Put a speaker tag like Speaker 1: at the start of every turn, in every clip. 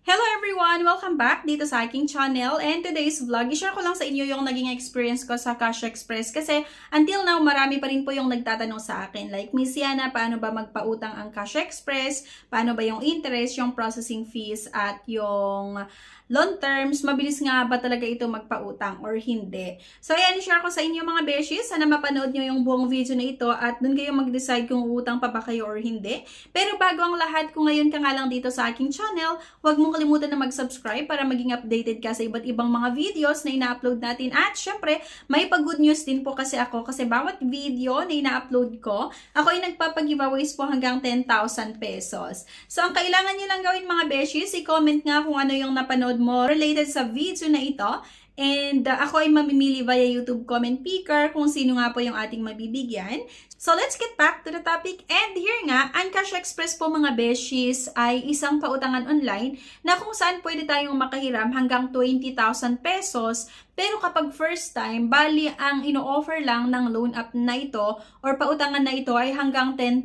Speaker 1: Hello everyone! Welcome back dito sa aking channel, and today's vlog, i-share ko lang sa inyo yung naging experience ko sa Cash Express kasi until now, marami pa rin po yung nagtatanong sa akin like, Miss Yana, paano ba magpautang ang Cash Express? Paano ba yung interest, yung processing fees at yung loan terms? Mabilis nga ba talaga ito magpautang or hindi? So ayan, i-share ko sa inyo mga beshies. Sana mapanood nyo yung buong video na ito at dun kayo mag-decide kung uutang pa ba kayo or hindi. Pero bago ang lahat, kung ngayon ka nga lang dito sa aking channel, huwag mong kalimutan na mag-subscribe para maging updated ka sa iba't ibang mga videos na ina-upload natin. At syempre, may pag-good news din po kasi ako kasi bawat video na ina-upload ko, ako ay nagpapag-giveaways po hanggang 10,000 pesos. So ang kailangan nyo lang gawin mga beshies, i-comment nga kung ano yung napanood mo related sa video na ito. And ako ay mamimili via YouTube comment picker kung sino nga po yung ating mabibigyan. So let's get back to the topic. And here nga, ang Cash Express po mga beshies ay isang pautangan online na kung saan pwede tayong makahiram hanggang 20,000 pesos. Pero kapag first time, bali ang ino-offer lang ng loan app na ito or pautangan na ito ay hanggang 10,000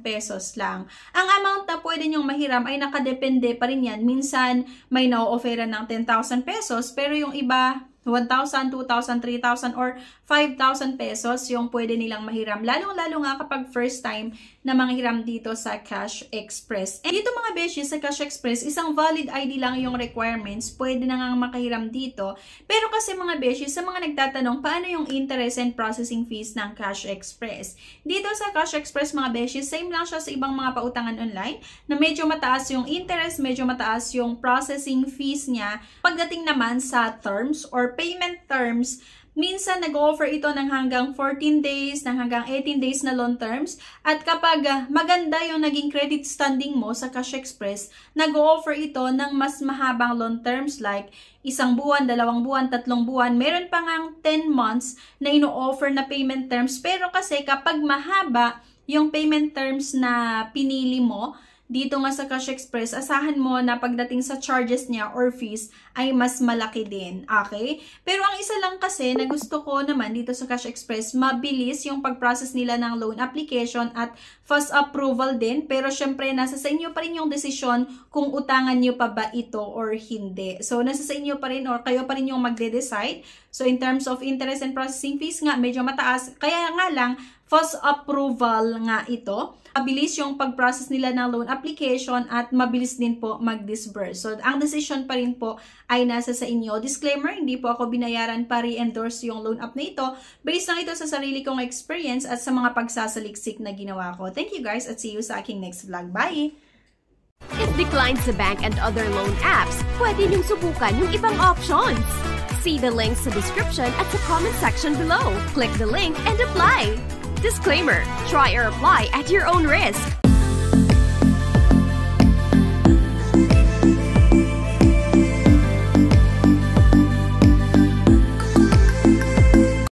Speaker 1: pesos lang. Ang amount na pwede nyong mahiram ay nakadepende pa rin yan. Minsan may na-offeran ng 10,000 pesos pero yung iba 1,000, 2,000, 3,000, or 5,000 pesos yung pwede nilang mahiram. Lalong-lalo nga kapag first time na manghiram dito sa Cash Express. And dito mga beshi, sa Cash Express, isang valid ID lang yung requirements. Pwede na nga makahiram dito. Pero kasi mga beshi, sa mga nagtatanong, paano yung interest and processing fees ng Cash Express? Dito sa Cash Express mga beshi, same lang siya sa ibang mga pautangan online na medyo mataas yung interest, medyo mataas yung processing fees niya. Pagdating naman sa terms or payment terms, minsan nag-offer ito ng hanggang 14 days, ng hanggang 18 days na loan terms. At kapag maganda yung naging credit standing mo sa Cash Express, nag-offer ito ng mas mahabang loan terms like 1 buwan, 2 buwan, 3 buwan. Meron pa ngang 10 months na ino-offer na payment terms. Pero kasi kapag mahaba yung payment terms na pinili mo, dito nga sa Cash Express, asahan mo na pagdating sa charges niya or fees ay mas malaki din. Okay? Pero ang isa lang kasi na gusto ko naman dito sa Cash Express, mabilis yung pag-process nila ng loan application at fast approval din. Pero syempre, nasa sa inyo pa rin yung desisyon kung utangan nyo pa ba ito or hindi. So, nasa sa inyo pa rin or kayo pa rin yung magde-decide. So, in terms of interest and processing fees nga, medyo mataas. Kaya nga lang, fast approval nga ito. Mabilis yung pag-process nila ng loan application at mabilis din po mag-disburse. So, ang decision pa rin po ay nasa sa inyo. Disclaimer, hindi po ako binayaran para i-endorse yung loan app na ito. Based lang ito sa sarili kong experience at sa mga pagsasaliksik na ginawa ko. Thank you guys at see you sa aking next vlog. Bye!
Speaker 2: If declined sa bank and other loan apps, pwede niyong subukan yung ibang options. See the links sa description at sa comment section below. Click the link and apply. Disclaimer, try or apply at your own risk.